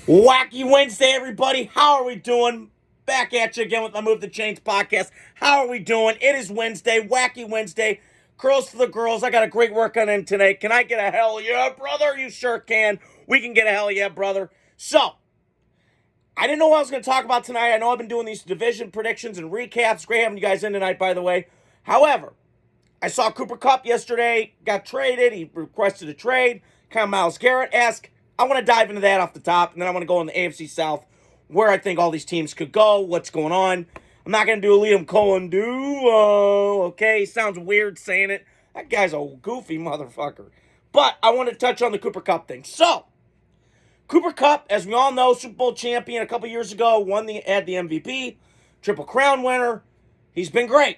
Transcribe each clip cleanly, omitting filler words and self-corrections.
Wacky Wednesday, everybody. How are we doing? Back at you again with my Move the Chains podcast. How are we doing? It is Wednesday, Wacky Wednesday. Curls for the girls. I got a great workout in today. Can I get a hell yeah, brother? You sure can. We can get a hell yeah, brother. So, I didn't know what I was going to talk about tonight. I know I've been doing these division predictions and recaps. Great having you guys in tonight, by the way. However, I saw Cooper Kupp yesterday, got traded. He requested a trade. Kind of Myles Garrett-esque. I want to dive into that off the top, and then I want to go in the AFC South, where I think all these teams could go, what's going on. I'm not going to do a Liam Cohen duo, okay? Sounds weird saying it. That guy's a goofy motherfucker. But I want to touch on the Cooper Kupp thing. So, Cooper Kupp, as we all know, Super Bowl champion a couple years ago, had the MVP, Triple Crown winner. He's been great.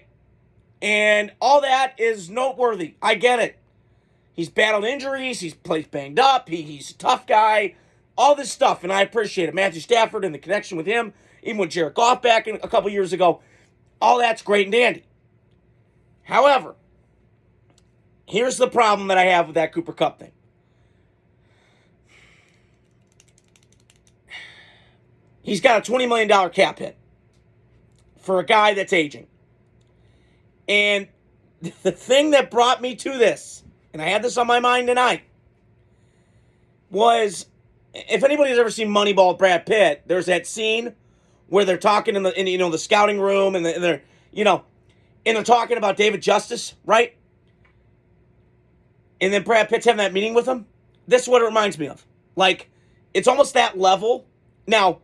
And all that is noteworthy. I get it. He's battled injuries. He's played banged up. He's a tough guy. All this stuff, and I appreciate it. Matthew Stafford and the connection with him, even with Jared Goff back a couple years ago, all that's great and dandy. However, here's the problem that I have with that Cooper Kupp thing. He's got a $20 million cap hit for a guy that's aging. And the thing that brought me to this, and I had this on my mind tonight, was, if anybody's ever seen Moneyball with Brad Pitt, there's that scene where they're talking in the scouting room, and they're talking about David Justice, right? And then Brad Pitt's having that meeting with him. This is what it reminds me of. Like, it's almost that level. Now,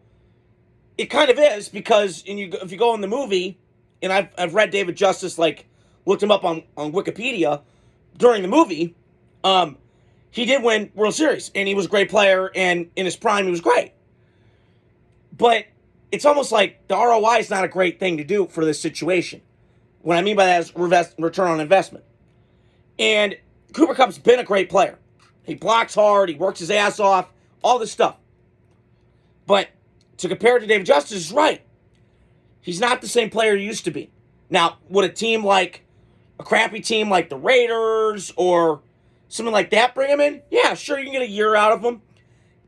it kind of is, because if you go in the movie, and I've read David Justice, like, looked him up on Wikipedia during the movie, he did win World Series, and he was a great player, and in his prime, he was great. But it's almost like the ROI is not a great thing to do for this situation. What I mean by that is return on investment. And Cooper Kupp's been a great player. He blocks hard, he works his ass off, all this stuff. But to compare it to David Justice is right. He's not the same player he used to be. Now, would a crappy team like the Raiders or something like that bring him in? Yeah, sure, you can get a year out of him.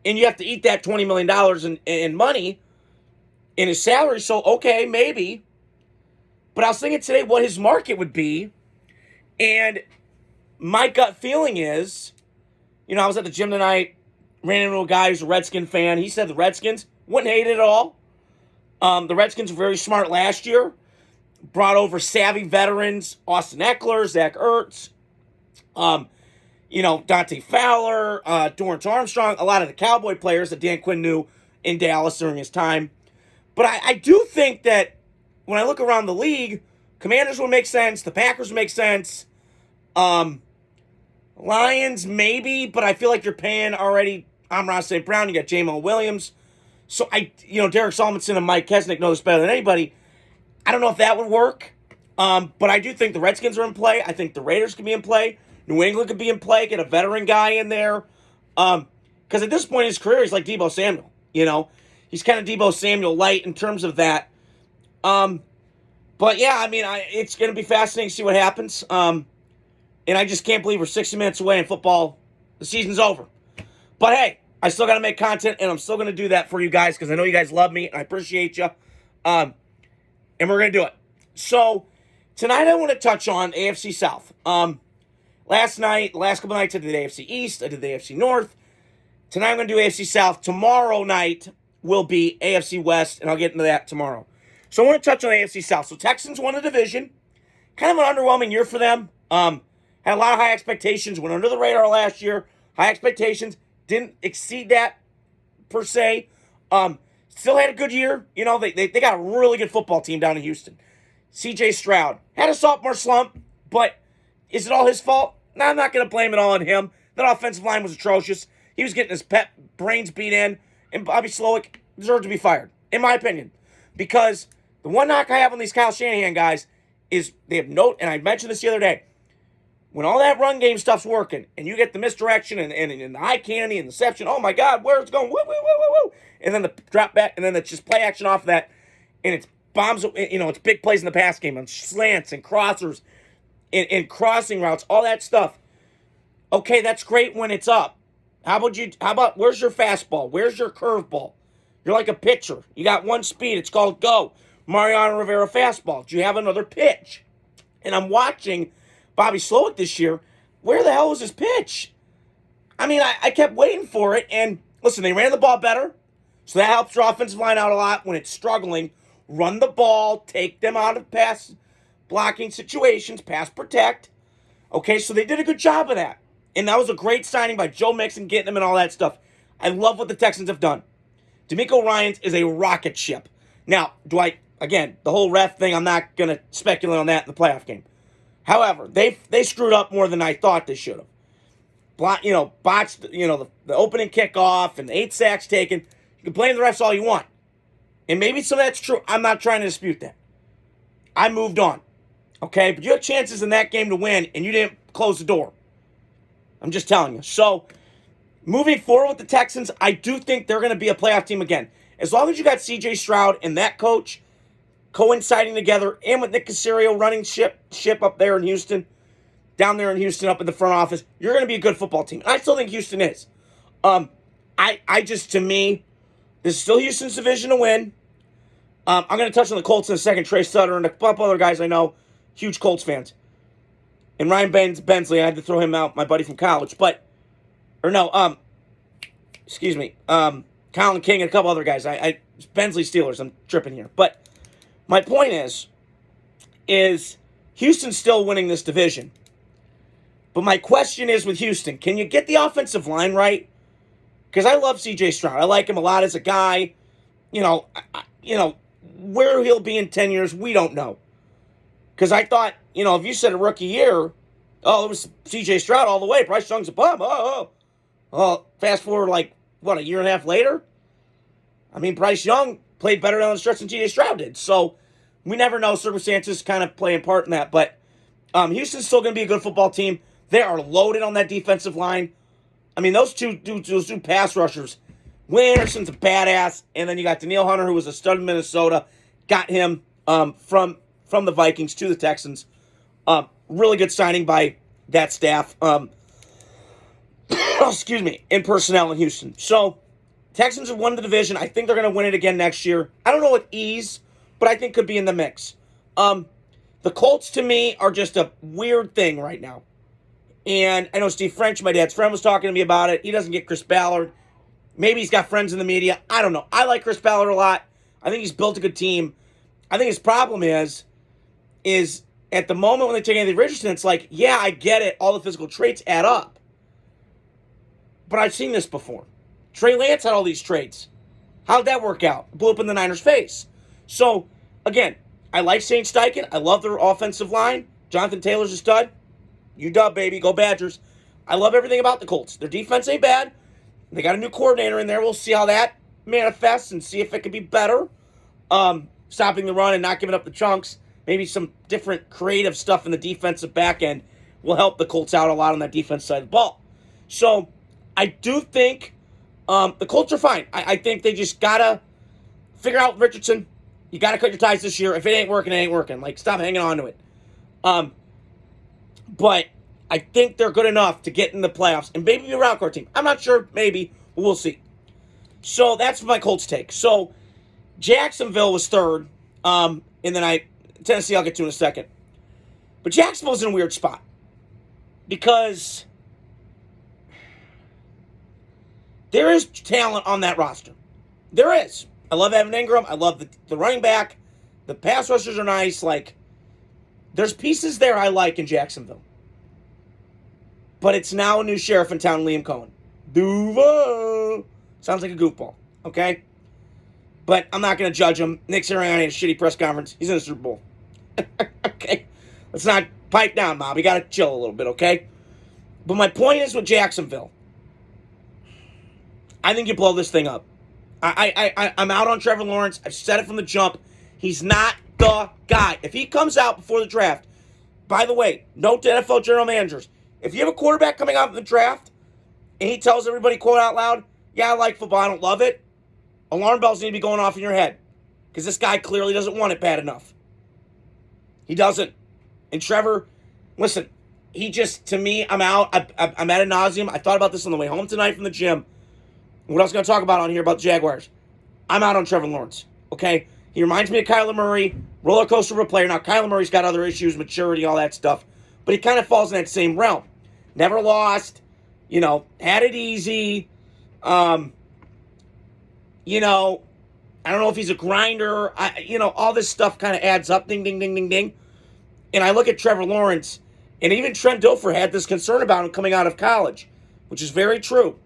And you have to eat that $20 million in money in his salary. So, okay, maybe. But I was thinking today what his market would be. And my gut feeling is, I was at the gym tonight, ran into a guy who's a Redskin fan. He said the Redskins wouldn't hate it at all. The Redskins were very smart last year. Brought over savvy veterans, Austin Eckler, Zach Ertz, Dante Fowler, Dorrance Armstrong, a lot of the Cowboy players that Dan Quinn knew in Dallas during his time. But I do think that when I look around the league, Commanders would make sense, the Packers would make sense, Lions maybe, but I feel like you're paying already Amon-Ra St. Brown, you got Jamal Williams. So Derek Solomon and Mike Kesnick know this better than anybody. I don't know if that would work, but I do think the Redskins are in play. I think the Raiders could be in play. New England could be in play. Get a veteran guy in there. Because at this point in his career, he's like Deebo Samuel. He's kind of Deebo Samuel light in terms of that. But yeah, it's going to be fascinating to see what happens. And I just can't believe we're 60 minutes away in football. The season's over. But hey, I still got to make content, and I'm still going to do that for you guys because I know you guys love me, and I appreciate you. And we're going to do it. So, tonight I want to touch on AFC South. Last couple nights I did the AFC East, I did the AFC North. Tonight I'm going to do AFC South. Tomorrow night will be AFC West, and I'll get into that tomorrow. So I want to touch on AFC South. So Texans won the division. Kind of an underwhelming year for them. Had a lot of high expectations, went under the radar last year. High expectations, didn't exceed that per se. Still had a good year. They got a really good football team down in Houston. C.J. Stroud had a sophomore slump, but is it all his fault? No, I'm not going to blame it all on him. That offensive line was atrocious. He was getting his brains beat in, and Bobby Slowick deserved to be fired, in my opinion. Because the one knock I have on these Kyle Shanahan guys is they have and I mentioned this the other day, when all that run game stuff's working, and you get the misdirection and the eye candy and the deception, oh my God, where it's going, woo, woo, woo, woo, woo. And then the drop back, and then it's just play action off of that, and it's bombs, it's big plays in the pass game, on slants and crossers, and crossing routes, all that stuff. Okay, that's great when it's up. Where's your fastball? Where's your curveball? You're like a pitcher. You got one speed. It's called go. Mariano Rivera fastball. Do you have another pitch? And I'm watching Bobby Slowick this year. Where the hell was his pitch? I mean, I kept waiting for it. And listen, they ran the ball better. So that helps your offensive line out a lot when it's struggling. Run the ball. Take them out of pass blocking situations. Pass protect. Okay, so they did a good job of that. And that was a great signing by Joe Mixon, getting him and all that stuff. I love what the Texans have done. DeMeco Ryans is a rocket ship. Now, again, the whole ref thing, I'm not going to speculate on that in the playoff game. However, they screwed up more than I thought they should have. Botched, the opening kickoff and 8 sacks taken. You can blame the refs all you want. And maybe some of that's true. I'm not trying to dispute that. I moved on. Okay? But you had chances in that game to win, and you didn't close the door. I'm just telling you. So, moving forward with the Texans, I do think they're going to be a playoff team again. As long as you got C.J. Stroud and that coach coinciding together, and with Nick Caserio running ship up there in Houston, down there in Houston up in the front office, you're going to be a good football team. I still think Houston is. To me, this is still Houston's division to win. I'm going to touch on the Colts in a second. Trey Sutter and a couple other guys I know, huge Colts fans. And Ryan Bensley, I had to throw him out, my buddy from college. Colin King and a couple other guys. Bensley Steelers, I'm tripping here. But my point is Houston's still winning this division. But my question is with Houston, can you get the offensive line right? Because I love C.J. Stroud. I like him a lot as a guy. Where he'll be in 10 years, we don't know. Because I thought, if you said a rookie year, it was C.J. Stroud all the way. Bryce Young's a bum. Fast forward, a year and a half later? I mean, Bryce Young played better down the stretch than C.J. Stroud did. So, we never know. Circumstances kind of play a part in that. But Houston's still going to be a good football team. They are loaded on that defensive line. I mean, those two pass rushers. Will Anderson's a badass. And then you got Danielle Hunter, who was a stud in Minnesota. Got him from the Vikings to the Texans. Really good signing by that staff. In personnel in Houston. So, Texans have won the division. I think they're going to win it again next year. I don't know with ease, but I think could be in the mix. The Colts, to me, are just a weird thing right now. And I know Steve French, my dad's friend, was talking to me about it. He doesn't get Chris Ballard. Maybe he's got friends in the media. I don't know. I like Chris Ballard a lot. I think he's built a good team. I think his problem is at the moment when they take Anthony Richardson, it's like, yeah, I get it. All the physical traits add up. But I've seen this before. Trey Lance had all these traits. How'd that work out? Blew up in the Niners' face. So, again, I like Shane Steichen. I love their offensive line. Jonathan Taylor's a stud. UW, baby. Go Badgers. I love everything about the Colts. Their defense ain't bad. They got a new coordinator in there. We'll see how that manifests and see if it can be better. Stopping the run and not giving up the chunks. Maybe some different creative stuff in the defensive back end will help the Colts out a lot on that defense side of the ball. So, I do think the Colts are fine. I think they just got to figure out Richardson. You got to cut your ties this year. If it ain't working, it ain't working. Stop hanging on to it. But I think they're good enough to get in the playoffs and maybe be a wild card team. I'm not sure. Maybe. But we'll see. So that's my Colts take. So Jacksonville was third. And then Tennessee I'll get to in a second. But Jacksonville's in a weird spot. Because there is talent on that roster. There is. I love Evan Ingram. I love the running back. The pass rushers are nice. There's pieces there I like in Jacksonville. But it's now a new sheriff in town, Liam Cohen. Duval. Sounds like a goofball. Okay? But I'm not going to judge him. Nick Sirianni had a shitty press conference. He's in the Super Bowl. Okay? Let's not pipe down, Mom. We got to chill a little bit, okay? But my point is with Jacksonville, I think you blow this thing up. I'm out on Trevor Lawrence. I've said it from the jump. He's not the guy. If he comes out before the draft, by the way, note to NFL general managers, if you have a quarterback coming out in the draft and he tells everybody, quote out loud, yeah, I like football, I don't love it, alarm bells need to be going off in your head because this guy clearly doesn't want it bad enough. He doesn't. And Trevor, listen, he just, to me, I'm out. I'm ad nauseum. I thought about this on the way home tonight from the gym. What else going to talk about on here about the Jaguars? I'm out on Trevor Lawrence, okay? He reminds me of Kyler Murray, roller coaster of a player. Now, Kyler Murray's got other issues, maturity, all that stuff, but he kind of falls in that same realm. Never lost, had it easy. I don't know if he's a grinder. All this stuff kind of adds up, ding, ding, ding, ding, ding. And I look at Trevor Lawrence, and even Trent Dilfer had this concern about him coming out of college, which is very true.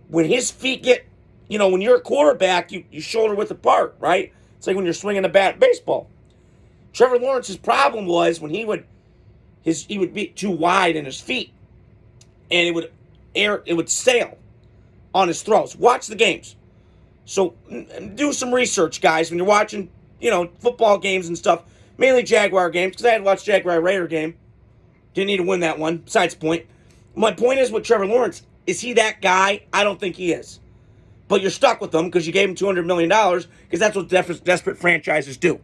When his feet get, when you're a quarterback, you shoulder width apart, right? It's like when you're swinging a bat at baseball. Trevor Lawrence's problem was when he would be too wide in his feet, and it would sail on his throws. Watch the games. So do some research, guys, when you're watching, football games and stuff, mainly Jaguar games, because I had watched Jaguar Raider game. Didn't need to win that one, besides the point. My point is with Trevor Lawrence, is he that guy? I don't think he is. But you're stuck with him because you gave him $200 million because that's what desperate franchises do.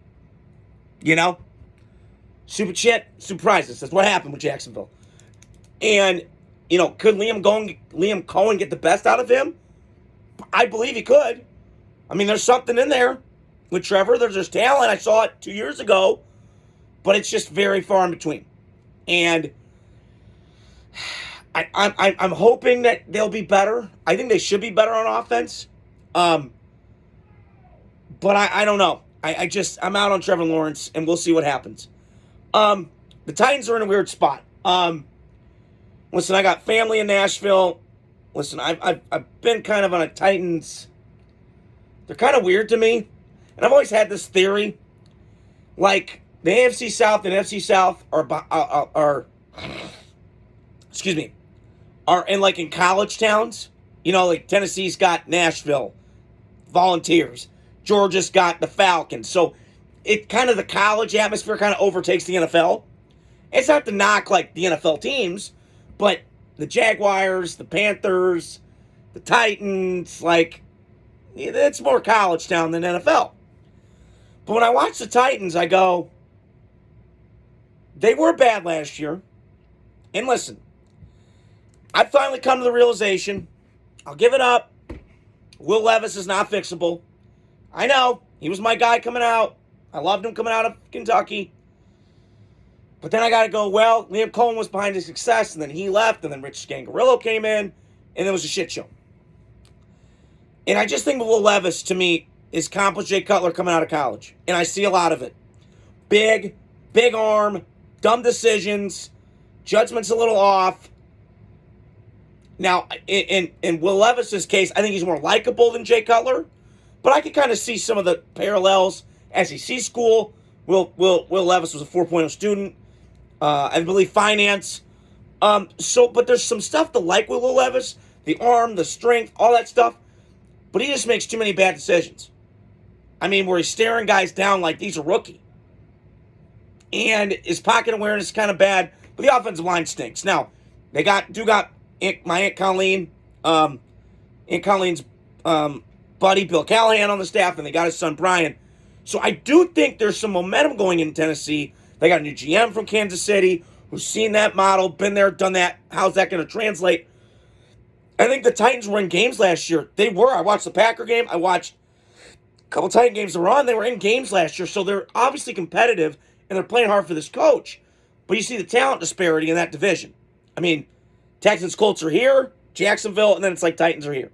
Stupid shit, stupid prizes. That's what happened with Jacksonville. And, could Liam Cohen get the best out of him? I believe he could. I mean, there's something in there with Trevor. There's talent. I saw it 2 years ago, but it's just very far in between. And I'm hoping that they'll be better. I think they should be better on offense. But I don't know. I'm out on Trevor Lawrence, and we'll see what happens. The Titans are in a weird spot. Listen, I got family in Nashville. Listen, I've been kind of on a Titans. They're kind of weird to me. And I've always had this theory. Like, the AFC South and NFC South are in college towns. Like Tennessee's got Nashville, Volunteers. Georgia's got the Falcons. So it kind of the college atmosphere kind of overtakes the NFL. It's not to knock like the NFL teams, but the Jaguars, the Panthers, the Titans, it's more college town than NFL. But when I watch the Titans, I go, they were bad last year. And listen, I finally come to the realization, I'll give it up. Will Levis is not fixable. I know, he was my guy coming out. I loved him coming out of Kentucky. But then I got to go, well, Liam Cohen was behind his success, and then he left, and then Rich Scangarillo came in, and it was a shit show. And I just think Will Levis, to me, is accomplished Jay Cutler coming out of college. And I see a lot of it. Big arm, dumb decisions, judgment's a little off. Now, in Will Levis's case, I think he's more likable than Jay Cutler, but I can kind of see some of the parallels. SEC school, Will Levis was a 4.0 student. I believe finance. But there's some stuff to like with Will Levis, the arm, the strength, all that stuff. But he just makes too many bad decisions. I mean, where he's staring guys down like he's a rookie. And his pocket awareness is kind of bad, but the offensive line stinks. Now, they got my Aunt Colleen, Aunt Colleen's buddy Bill Callahan on the staff, and they got his son Brian. So I do think there's some momentum going in Tennessee. They got a new GM from Kansas City who's seen that model, been there, done that. How's that going to translate? I think the Titans were in games last year. They were. I watched the Packer game. I watched a couple Titan games that were on. They were in games last year, so they're obviously competitive, and they're playing hard for this coach. But you see the talent disparity in that division. I mean, Texans, Colts are here, Jacksonville, and then it's like Titans are here.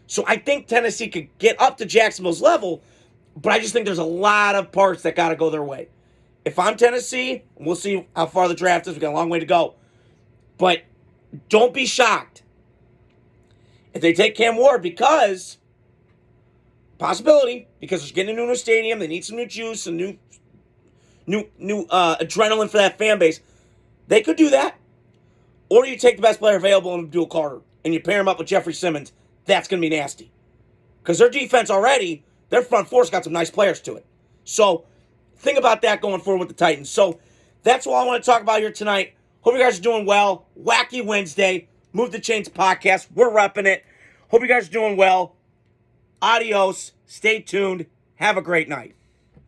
So I think Tennessee could get up to Jacksonville's level, but I just think there's a lot of parts that got to go their way. If I'm Tennessee, we'll see how far the draft is. We've got a long way to go. But don't be shocked if they take Cam Ward because they're getting a new stadium. They need some new juice, some new adrenaline for that fan base. They could do that. Or you take the best player available in Abdul Carter and you pair him up with Jeffrey Simmons. That's going to be nasty. Because their defense already, their front four's got some nice players to it. So think about that going forward with the Titans. So that's all I want to talk about here tonight. Hope you guys are doing well. Wacky Wednesday. Move the Chains podcast. We're repping it. Hope you guys are doing well. Adios. Stay tuned. Have a great night.